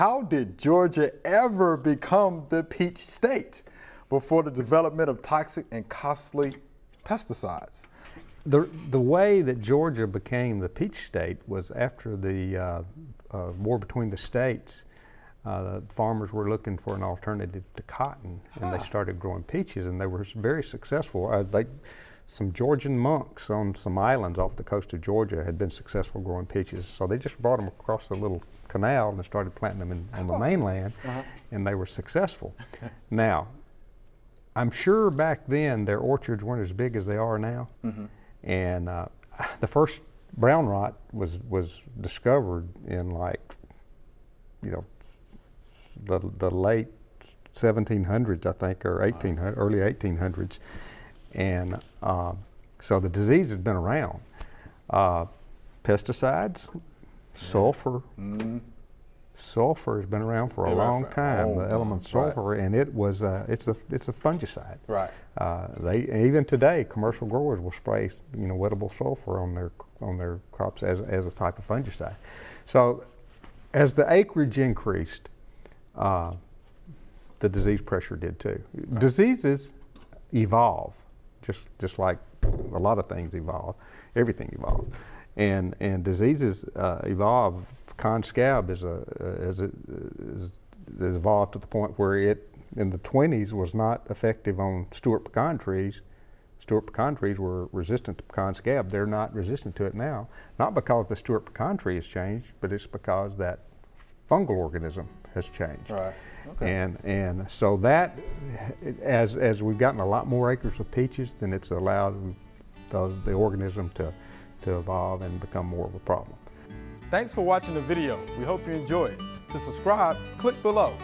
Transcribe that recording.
how did Georgia ever become the peach state before the development of toxic and costly pesticides? The way that Georgia became the peach state was after the war between the states. Farmers were looking for an alternative to cotton, and they started growing peaches, and they were very successful. Some Georgian monks on some islands off the coast of Georgia had been successful growing peaches, so they just brought them across the little canal and started planting them on the mainland, and they were successful. Now, I'm sure back then their orchards weren't as big as they are now, and the first brown rot was discovered in, like, you know, the late 1700s, I think, or 1800, early 1800s. And so the disease has been around. Pesticides, sulfur. Sulfur has been around for a long time. The element sulfur, and it's a fungicide. Right. Even today, commercial growers will spray, you know, wettable sulfur on their crops as a type of fungicide. So as the acreage increased, the disease pressure did too. Diseases evolve. Just like a lot of things evolve, everything evolves, and diseases evolve. Con scab has evolved to the point where it in the 20s was not effective on Stewart pecan trees. Stewart pecan trees were resistant to pecan scab. They're not resistant to it now, not because the Stewart pecan tree has changed, but it's because that fungal organism has changed. Right. Okay. And so that, as we've gotten a lot more acres of peaches, then it's allowed the organism to evolve and become more of a problem. Thanks for watching the video. We hope you enjoyed. To subscribe, click below.